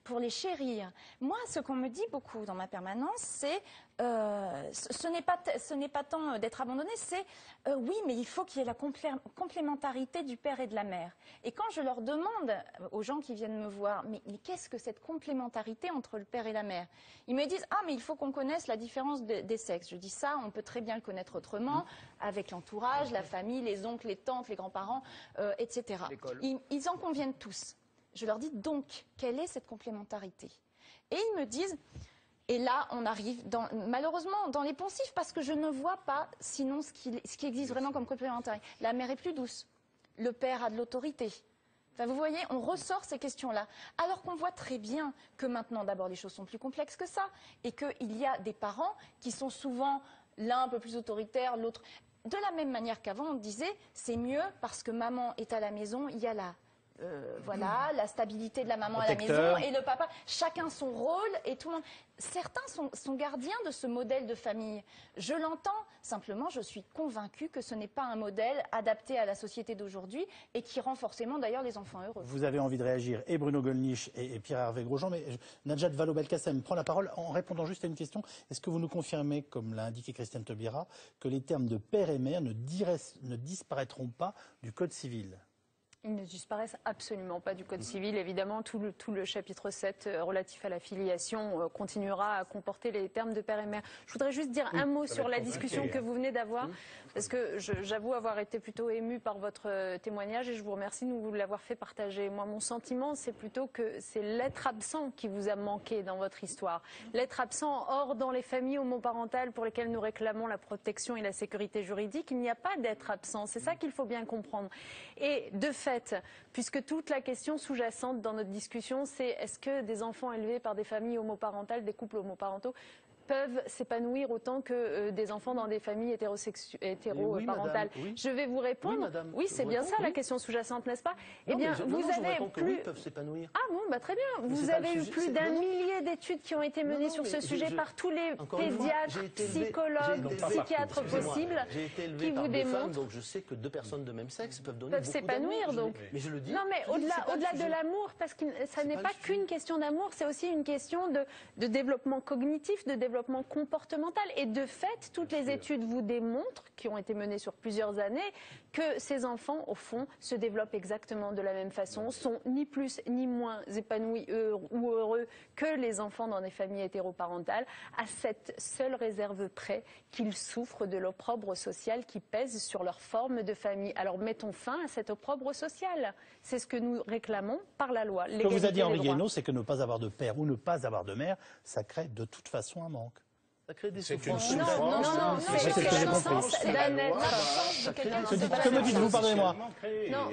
pour les chérir. Moi, ce qu'on me dit beaucoup dans ma permanence, c'est ce n'est pas tant d'être abandonné, c'est oui, mais il faut qu'il y ait la complémentarité du père et de la mère. Et quand je leur demande aux gens qui viennent me voir, mais qu'est-ce que cette complémentarité entre le père et la mère? Ils me disent, ah, mais il faut qu'on connaisse la différence des sexes. Je dis ça, on peut très bien le connaître autrement, avec l'entourage, la famille, les oncles, les tantes, les grands-parents, etc. Ils en conviennent tous. Je leur dis donc, quelle est cette complémentarité? Et ils me disent, et là on arrive malheureusement dans les poncifs, parce que je ne vois pas sinon ce qui existe vraiment comme complémentarité. La mère est plus douce, le père a de l'autorité. Enfin, vous voyez, on ressort ces questions-là, alors qu'on voit très bien que maintenant, d'abord, les choses sont plus complexes que ça, et qu'il y a des parents qui sont souvent l'un un peu plus autoritaire, l'autre... De la même manière qu'avant, on disait, c'est mieux parce que maman est à la maison, il y a voilà, la stabilité de la maman à la maison et le papa, chacun son rôle et tout le monde. Certains sont gardiens de ce modèle de famille. Je l'entends, simplement je suis convaincue que ce n'est pas un modèle adapté à la société d'aujourd'hui et qui rend forcément d'ailleurs les enfants heureux. Vous avez envie de réagir, et Bruno Gollnisch et Pierre-Hervé Grosjean, mais Najat Vallaud-Belkacem prend la parole en répondant juste à une question. Est-ce que vous nous confirmez, comme l'a indiqué Christiane Taubira, que les termes de père et mère ne disparaîtront pas du Code civil ? Ils ne disparaissent absolument pas du Code civil. Évidemment, tout le chapitre 7 relatif à la filiation continuera à comporter les termes de père et mère. Je voudrais juste dire un mot sur la discussion que vous venez d'avoir, parce que j'avoue avoir été plutôt émue par votre témoignage et je vous remercie de nous l'avoir fait partager. Moi, mon sentiment, c'est plutôt que c'est l'être absent qui vous a manqué dans votre histoire. L'être absent, or, dans les familles homoparentales pour lesquelles nous réclamons la protection et la sécurité juridique, il n'y a pas d'être absent. C'est ça qu'il faut bien comprendre. Et de fait, puisque toute la question sous-jacente dans notre discussion, c'est est-ce que des enfants élevés par des familles homoparentales, des couples homoparentaux, peuvent s'épanouir autant que des enfants dans des familles hétéroparentales. Oui, je vais vous répondre. Oui, c'est bien ça la question sous-jacente, n'est-ce pas? Eh bien, vous avez plus. Peuvent s'épanouir. Ah bon, bah très bien. Vous avez eu plus d'un millier d'études qui ont été menées sur ce sujet par tous les pédiatres, psychologues, psychiatres possibles, qui vous démontrent. Donc je sais que deux personnes de même sexe peuvent s'épanouir. Donc, mais je le dis. Non, mais au-delà de l'amour, parce que ça n'est pas qu'une question d'amour, c'est aussi une question de développement cognitif, de développement comportemental. Et de fait, toutes les études vous démontrent, qui ont été menées sur plusieurs années, que ces enfants, au fond, se développent exactement de la même façon, sont ni plus ni moins épanouis ou heureux que les enfants dans des familles hétéroparentales, à cette seule réserve près qu'ils souffrent de l'opprobre social qui pèse sur leur forme de famille. Alors mettons fin à cet opprobre social. C'est ce que nous réclamons par la loi. Ce que vous a dit Henri Guénaud, c'est que ne pas avoir de père ou ne pas avoir de mère, ça crée de toute façon un manque. Ça crée des souffrances. Non, c'est ce que j'ai compris. D'un être. Que me dites-vous, pardonnez-moi? Non,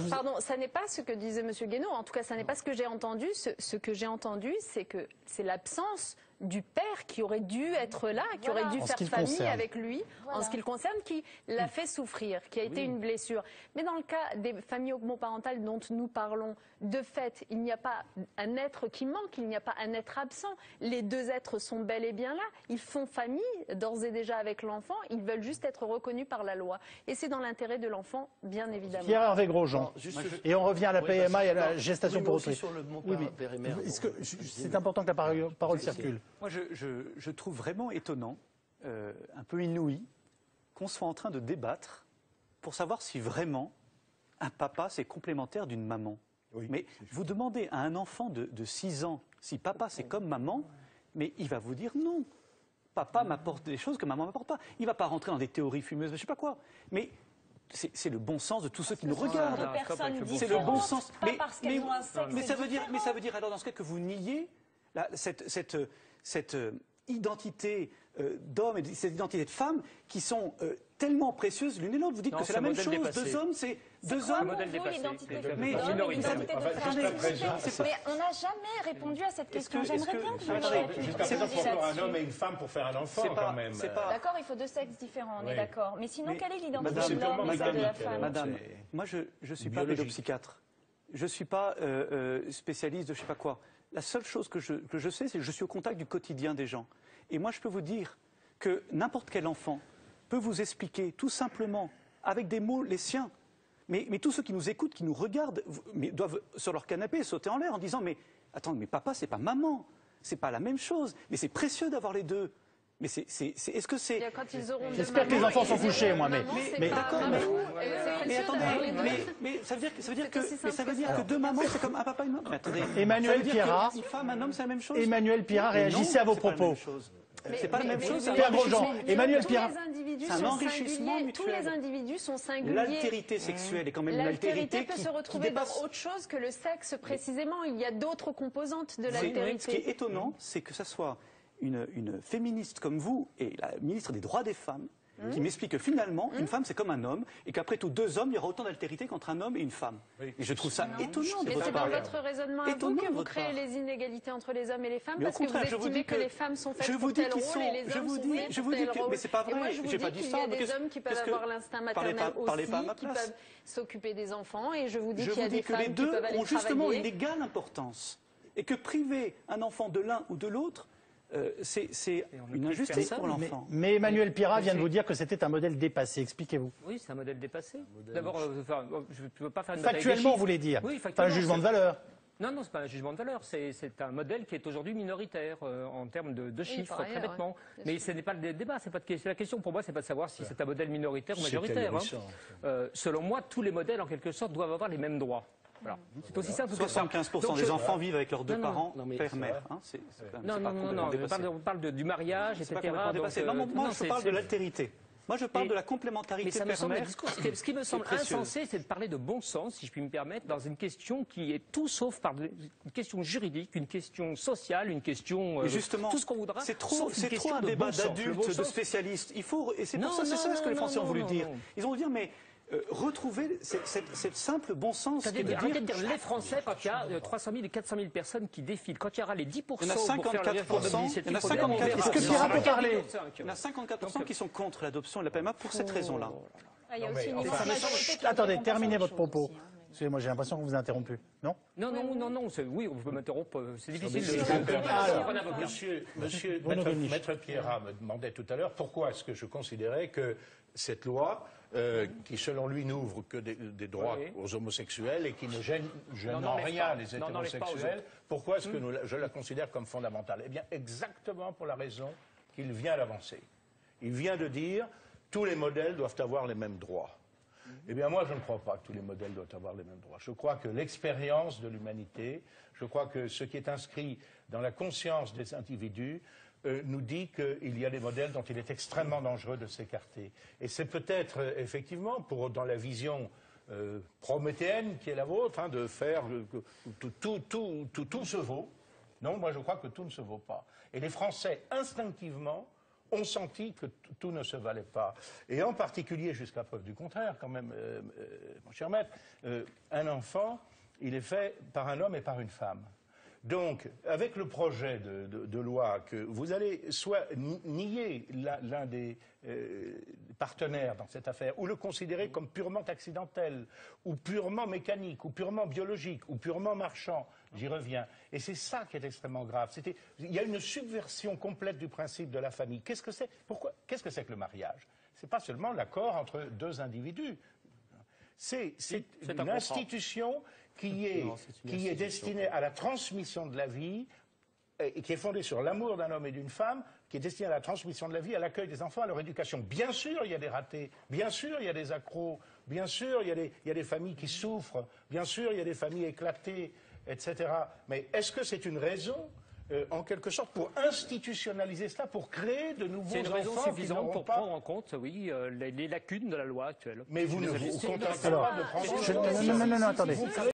pardon, ça n'est pas ce que disait M. Guénaud. En tout cas, ça n'est pas ce que j'ai entendu. Ce que j'ai entendu, c'est que c'est l'absence du père qui aurait dû être là, qui aurait dû faire famille avec lui, en ce qui le concerne, qui l'a fait souffrir, qui a été une blessure. Mais dans le cas des familles homoparentales dont nous parlons, de fait, il n'y a pas un être qui manque, il n'y a pas un être absent. Les deux êtres sont bel et bien là. Ils font famille, d'ores et déjà avec l'enfant. Ils veulent juste être reconnus par la loi. Et c'est dans l'intérêt de l'enfant, bien évidemment. Pierre-Hervé Grosjean. Et on revient à la PMA et à la gestation pour autrui. C'est important que la parole circule. Moi, je trouve vraiment étonnant, un peu inouï, qu'on soit en train de débattre pour savoir si vraiment un papa, c'est complémentaire d'une maman. Oui, mais vous demandez à un enfant de 6 ans si papa, c'est comme maman, mais il va vous dire non. Papa m'apporte des choses que maman ne m'apporte pas. Il ne va pas rentrer dans des théories fumeuses, je ne sais pas quoi. Mais c'est le bon sens de tous ceux qui nous regardent. C'est le bon sens. Mais ça veut dire alors dans ce cas que vous niez cette identité d'homme et cette identité de femme qui sont tellement précieuses l'une et l'autre. Vous dites que c'est la même chose. Deux hommes, c'est deux hommes. Mais on n'a jamais répondu à cette question. J'aimerais bien que vous répondiez. Pour un homme et une femme pour faire un enfant, quand même. D'accord, il faut deux sexes différents, on est d'accord. Mais sinon, quelle est l'identité de l'homme et celle de la femme? Madame, moi je ne suis pas pédopsychiatre. Je ne suis pas spécialiste de je ne sais pas quoi. La seule chose que je sais, c'est que je suis au contact du quotidien des gens. Et moi, je peux vous dire que n'importe quel enfant peut vous expliquer tout simplement, avec des mots, les siens. Mais tous ceux qui nous écoutent, qui nous regardent, doivent sur leur canapé sauter en l'air en disant « Mais attends, mais papa, c'est pas maman, c'est pas la même chose, mais c'est précieux d'avoir les deux. Mais est-ce que c'est... J'espère que les enfants sont couchés, moi, mais d'accord, mais attendez, mais ça veut dire que deux mamans, c'est comme un papa et une maman. Emmanuel Pierrat, une femme, un homme, c'est la même chose. Emmanuel Pierrat, réagissez à vos propos. C'est pas la même chose. Pierre Grosjean, Emmanuel Pierrat. C'est un enrichissement mutuel. Tous les individus sont singuliers. L'altérité sexuelle est quand même une altérité L'altérité peut se retrouver dans autre chose que le sexe, précisément. Il y a d'autres composantes de l'altérité. Ce qui est étonnant, c'est que ça soit une féministe comme vous et la ministre des droits des femmes qui m'explique que finalement, une femme, c'est comme un homme, et qu'après tout, deux hommes, il y aura autant d'altérité qu'entre un homme et une femme. Et je trouve ça étonnant. Mais c'est dans votre raisonnement à vous que vous créez les inégalités entre les hommes et les femmes, parce que vous estimez que les femmes sont faites pour tel rôle et les hommes sont faits pour tel rôle. Mais c'est pas vrai. Et moi, je vous dis qu'il y a des hommes qui peuvent avoir l'instinct maternel aussi, qui peuvent s'occuper des enfants, et je vous dis qu'il y a des femmes qui peuvent aller travailler. ont justement une égale importance, et que priver un enfant de l'un ou de l'autre, c'est une injustice pour l'enfant. Mais Emmanuel Pierrat vient de vous dire que c'était un modèle dépassé. Expliquez-vous. Oui, c'est un modèle dépassé. D'abord, je ne peux pas faire une factuellement, vous voulez dire. Oui, pas un jugement de valeur. Non, non, ce n'est pas un jugement de valeur. C'est un modèle qui est aujourd'hui minoritaire en termes de chiffres, très bêtement. Mais ce n'est pas le débat. La question pour moi, c'est pas de savoir si c'est un modèle minoritaire ou majoritaire. Selon moi, tous les modèles, en quelque sorte, doivent avoir les mêmes droits. Voilà. C'est aussi simple que ça. 75% des enfants vivent avec leurs deux parents, père-mère. Non, on parle du mariage, etc. Moi, je parle de l'altérité. Moi, je parle de la complémentarité père-mère. Ce qui me semble insensé, c'est de parler de bon sens, si je puis me permettre, dans une question qui est tout sauf une question juridique, une question sociale, une question justement, tout ce qu'on voudra. C'est trop un débat d'adultes, de spécialistes. Il faut, et c'est pour ça, c'est ça ce que les Français ont voulu dire. Ils ont voulu dire, mais retrouver cette simple bon sens. Arrêtez de dire les Français quand il y a 300 000 et 400 000 personnes qui défilent. Quand il y aura les 10% il y en a 54%. Il y en a 54%. Est-ce que Pierrat peut parler? Il y en a 54% qui sont contre l'adoption de la PMA pour cette raison-là. Attendez, terminez votre propos. Excusez-moi, j'ai l'impression qu'on vous a interrompu. Non? Non. Oui, on peut m'interrompre. C'est difficile de... Maître Pierrat me demandait tout à l'heure pourquoi est-ce que je considérais que cette loi, qui selon lui n'ouvre que des droits aux homosexuels et qui ne gêne en rien les hétérosexuels, pourquoi est-ce que je la considère comme fondamentale? Eh bien, exactement pour la raison qu'il vient d'avancer. Il vient de dire tous les modèles doivent avoir les mêmes droits. Eh bien, moi, je ne crois pas que tous les modèles doivent avoir les mêmes droits. Je crois que l'expérience de l'humanité, je crois que ce qui est inscrit dans la conscience des individus nous dit qu'il y a des modèles dont il est extrêmement dangereux de s'écarter. Et c'est peut-être, effectivement, dans la vision prométhéenne qui est la vôtre, de faire tout se vaut. Non, moi, je crois que tout ne se vaut pas. Et les Français, instinctivement, ont senti que tout ne se valait pas. Et en particulier, jusqu'à preuve du contraire, quand même, mon cher maître, un enfant, il est fait par un homme et par une femme. Donc, avec le projet de loi que vous allez soit nier l'un des partenaires dans cette affaire, ou le considérer comme purement accidentel, ou purement mécanique, ou purement biologique, ou purement marchand, j'y reviens. Et c'est ça qui est extrêmement grave. Il y a une subversion complète du principe de la famille. Qu'est-ce que c'est? Qu'est-ce que c'est que le mariage? C'est pas seulement l'accord entre deux individus. C'est une institution qui est destinée à la transmission de la vie, et qui est fondée sur l'amour d'un homme et d'une femme, qui est destinée à la transmission de la vie, à l'accueil des enfants, à leur éducation. Bien sûr, il y a des ratés, bien sûr, il y a des accros, bien sûr, il y a des familles qui souffrent, bien sûr, il y a des familles éclatées, etc. Mais est-ce que c'est une raison en quelque sorte, pour institutionnaliser cela, pour créer de nouveaux enfants? C'est une raison suffisante pour prendre en compte, oui, les lacunes de la loi actuelle. Mais vous ne vous contentez pas de prendre en compte. Non, attendez.